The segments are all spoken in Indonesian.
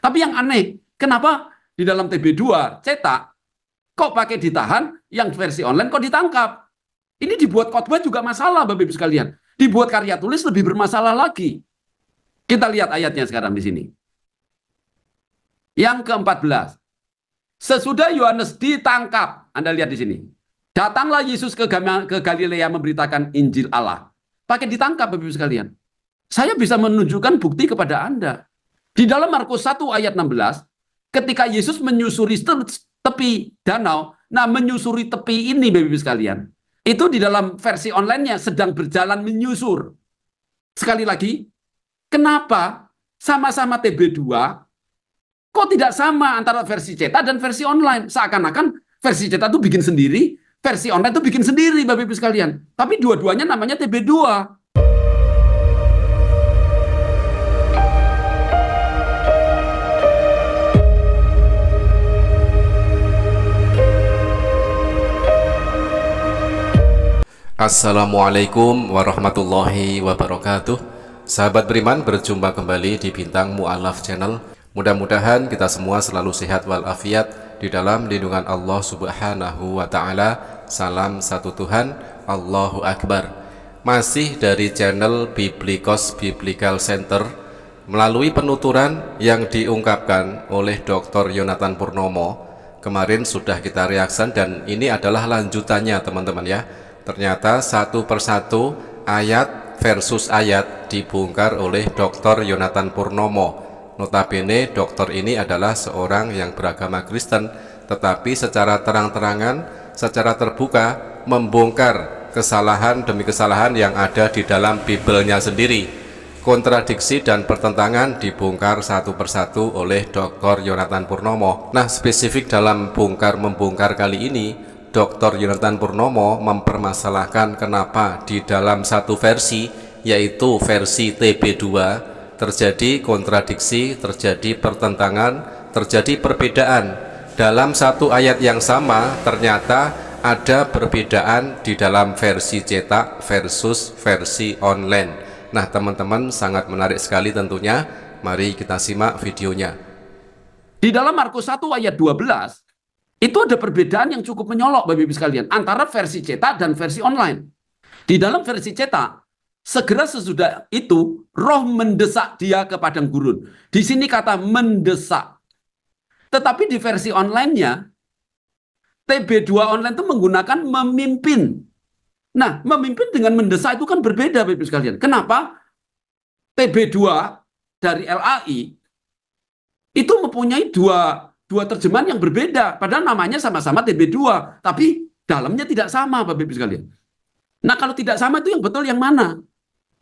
Tapi yang aneh, kenapa di dalam TB2 cetak kok pakai ditahan, yang versi online kok ditangkap? Ini dibuat khotbah juga masalah, Bapak Ibu sekalian. Dibuat karya tulis lebih bermasalah lagi. Kita lihat ayatnya sekarang di sini. Yang ke-14. Sesudah Yohanes ditangkap, Anda lihat di sini. Datanglah Yesus ke Galilea memberitakan Injil Allah. Pakai ditangkap, Bapak Ibu sekalian. Saya bisa menunjukkan bukti kepada Anda. Di dalam Markus 1 ayat 16, ketika Yesus menyusuri tepi danau, nah menyusuri tepi ini, Bapak Ibu sekalian, itu di dalam versi online-nya sedang berjalan menyusur. Sekali lagi, kenapa sama-sama TB2, kok tidak sama antara versi cetak dan versi online? Seakan-akan versi cetak itu bikin sendiri, versi online itu bikin sendiri, Bapak Ibu sekalian. Tapi dua-duanya namanya TB2. Assalamualaikum warahmatullahi wabarakatuh. Sahabat beriman, berjumpa kembali di Bintang Mu'alaf Channel. Mudah-mudahan kita semua selalu sehat walafiat di dalam lindungan Allah Subhanahu wa Ta'ala. Salam satu Tuhan, Allahu Akbar. Masih dari channel Biblikos Biblical Center, melalui penuturan yang diungkapkan oleh Dr. Yonatan Purnomo. Kemarin sudah kita reaksikan dan ini adalah lanjutannya, teman-teman ya. Ternyata satu persatu ayat versus ayat dibongkar oleh Dr. Yonatan Purnomo. Notabene dokter ini adalah seorang yang beragama Kristen, tetapi secara terang-terangan, secara terbuka membongkar kesalahan demi kesalahan yang ada di dalam Bibelnya sendiri. Kontradiksi dan pertentangan dibongkar satu persatu oleh Dr. Yonatan Purnomo. Nah, spesifik dalam bongkar-membongkar kali ini, Dr. Yonatan Purnomo mempermasalahkan kenapa di dalam satu versi, yaitu versi TB2, terjadi kontradiksi, terjadi pertentangan, terjadi perbedaan. Dalam satu ayat yang sama ternyata ada perbedaan di dalam versi cetak versus versi online. Nah, teman-teman, sangat menarik sekali tentunya. Mari kita simak videonya. Di dalam Markus 1 ayat 12, itu ada perbedaan yang cukup menyolok, Bapak Ibu sekalian, antara versi cetak dan versi online. Di dalam versi cetak, segera sesudah itu roh mendesak dia ke padang gurun. Di sini kata mendesak. Tetapi di versi online-nya, TB2 online itu menggunakan memimpin. Nah, memimpin dengan mendesak itu kan berbeda, Bapak Ibu sekalian. Kenapa? TB2 dari LAI itu mempunyai dua terjemahan yang berbeda. Padahal namanya sama-sama TB2, tapi dalamnya tidak sama, Bapak Ibu sekalian. Nah, kalau tidak sama itu yang betul yang mana?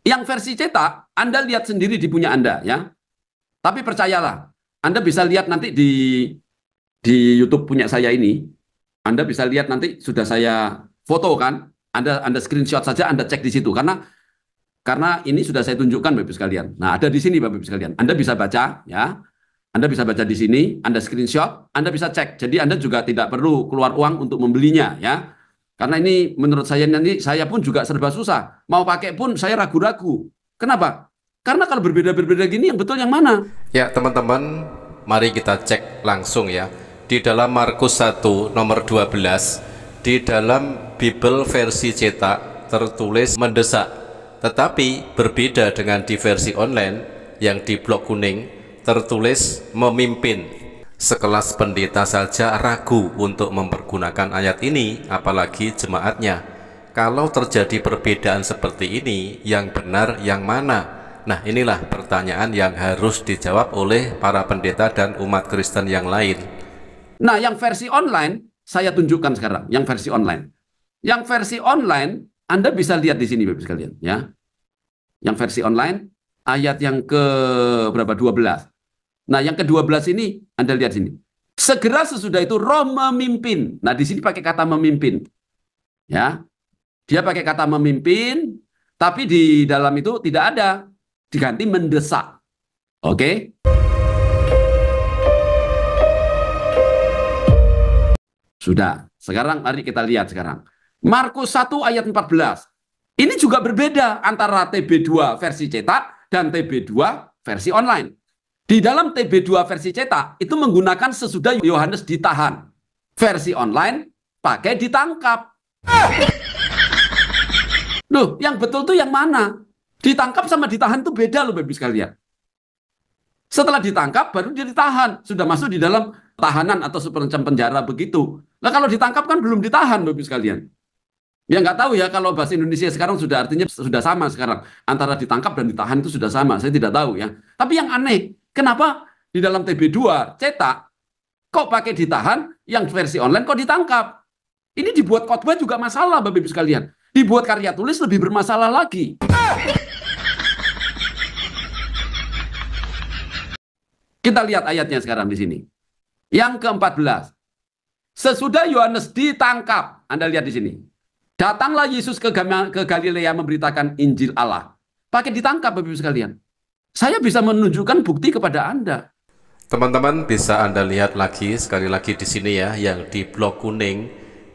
Yang versi cetak, Anda lihat sendiri di punya Anda, ya. Tapi percayalah, Anda bisa lihat nanti di YouTube punya saya ini. Anda bisa lihat nanti sudah saya foto kan. Anda screenshot saja, Anda cek di situ karena ini sudah saya tunjukkan, Bapak Ibu sekalian. Nah, ada di sini, Bapak Ibu sekalian. Anda bisa baca, ya. Anda bisa baca di sini, Anda screenshot, Anda bisa cek. Jadi Anda juga tidak perlu keluar uang untuk membelinya, ya. Karena ini menurut saya nanti saya pun juga serba susah. Mau pakai pun saya ragu-ragu. Kenapa? Karena kalau berbeda-berbeda gini yang betul yang mana? Ya, teman-teman, mari kita cek langsung ya. Di dalam Markus 1 nomor 12, di dalam Bible versi cetak tertulis mendesak. Tetapi berbeda dengan di versi online yang di blok kuning tertulis memimpin. Sekelas pendeta saja ragu untuk mempergunakan ayat ini, apalagi jemaatnya. Kalau terjadi perbedaan seperti ini, yang benar yang mana? Nah, inilah pertanyaan yang harus dijawab oleh para pendeta dan umat Kristen yang lain. Nah, yang versi online, saya tunjukkan sekarang, yang versi online. Yang versi online, Anda bisa lihat di sini, Bapak sekalian, ya. Yang versi online, ayat yang ke berapa? 12. Nah, yang ke-12 ini Anda lihat sini. Segera sesudah itu roh memimpin. Nah, di sini pakai kata memimpin. Ya. Dia pakai kata memimpin, tapi di dalam itu tidak ada. Diganti mendesak. Oke? Sudah. Sekarang mari kita lihat sekarang. Markus 1 ayat 14. Ini juga berbeda antara TB2 versi cetak dan TB2 versi online. Di dalam TB2 versi cetak itu menggunakan sesudah Yohanes ditahan. Versi online pakai ditangkap. Loh, yang betul tuh yang mana? Ditangkap sama ditahan itu beda loh Bapak Ibu sekalian. Setelah ditangkap baru dia ditahan, sudah masuk di dalam tahanan atau semacam penjara begitu. Nah kalau ditangkap kan belum ditahan Bapak Ibu sekalian. Ya nggak tahu ya kalau bahasa Indonesia sekarang sudah artinya sudah sama sekarang. Antara ditangkap dan ditahan itu sudah sama, saya tidak tahu ya. Tapi yang aneh, kenapa di dalam TB2 cetak kok pakai ditahan, yang versi online kok ditangkap? Ini dibuat khotbah juga masalah Bapak Ibu sekalian. Dibuat karya tulis lebih bermasalah lagi. Kita lihat ayatnya sekarang di sini. Yang ke-14. Sesudah Yohanes ditangkap, Anda lihat di sini. Datanglah Yesus ke Galilea memberitakan Injil Allah. Pakai ditangkap Bapak Ibu sekalian. Saya bisa menunjukkan bukti kepada Anda. Teman-teman bisa Anda lihat lagi sekali lagi di sini ya, yang di blok kuning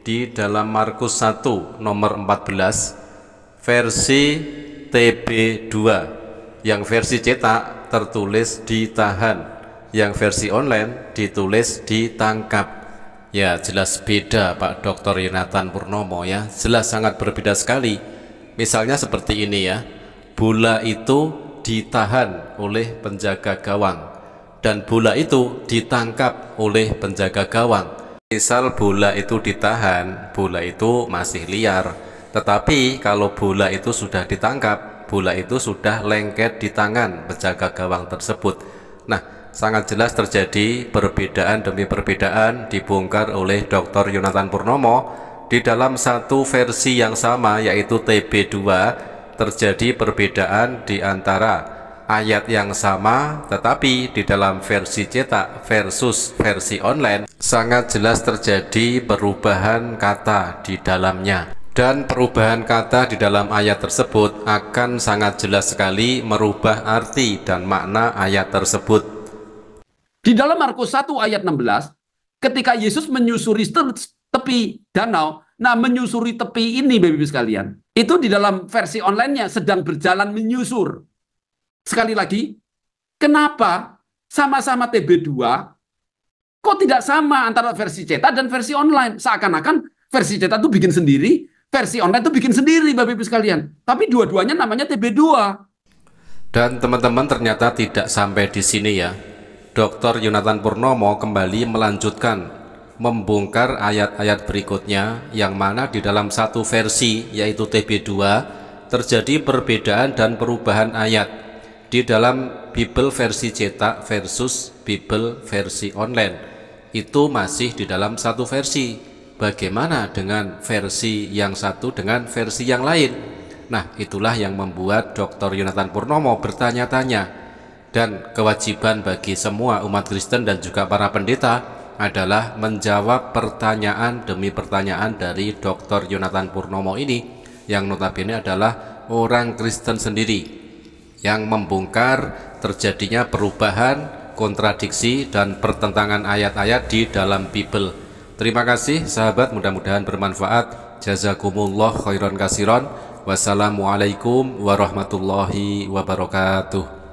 di dalam Markus 1 nomor 14 versi TB2. Yang versi cetak tertulis ditahan. Yang versi online ditulis ditangkap. Ya jelas beda Pak Dr. Yonatan Purnomo ya, jelas sangat berbeda sekali. Misalnya seperti ini ya, bola itu ditahan oleh penjaga gawang dan bola itu ditangkap oleh penjaga gawang. Misal bola itu ditahan, bola itu masih liar, tetapi kalau bola itu sudah ditangkap, bola itu sudah lengket di tangan penjaga gawang tersebut. Nah, sangat jelas terjadi perbedaan demi perbedaan dibongkar oleh Dr. Yonatan Purnomo. Di dalam satu versi yang sama yaitu TB2 terjadi perbedaan di antara ayat yang sama, tetapi di dalam versi cetak versus versi online sangat jelas terjadi perubahan kata di dalamnya. Dan perubahan kata di dalam ayat tersebut akan sangat jelas sekali merubah arti dan makna ayat tersebut. Di dalam Markus 1 ayat 16, ketika Yesus menyusuri tepi danau, nah menyusuri tepi ini Bapak Ibu sekalian, itu di dalam versi online-nya sedang berjalan menyusur. Sekali lagi, kenapa sama-sama TB2, kok tidak sama antara versi cetak dan versi online? Seakan-akan versi cetak itu bikin sendiri, versi online itu bikin sendiri Bapak Ibu sekalian. Tapi dua-duanya namanya TB2. Dan teman-teman ternyata tidak sampai di sini ya. Dr. Yonatan Purnomo kembali melanjutkan membongkar ayat-ayat berikutnya yang mana di dalam satu versi yaitu TB2 terjadi perbedaan dan perubahan ayat di dalam Bible versi cetak versus Bible versi online. Itu masih di dalam satu versi. Bagaimana dengan versi yang satu dengan versi yang lain? Nah, itulah yang membuat Dr. Yonatan Purnomo bertanya-tanya. Dan kewajiban bagi semua umat Kristen dan juga para pendeta adalah menjawab pertanyaan demi pertanyaan dari Dr. Yonatan Purnomo ini, yang notabene adalah orang Kristen sendiri, yang membongkar terjadinya perubahan, kontradiksi, dan pertentangan ayat-ayat di dalam Bible. Terima kasih sahabat, mudah-mudahan bermanfaat. Jazakumullah khairan kasiron. Wassalamualaikum warahmatullahi wabarakatuh.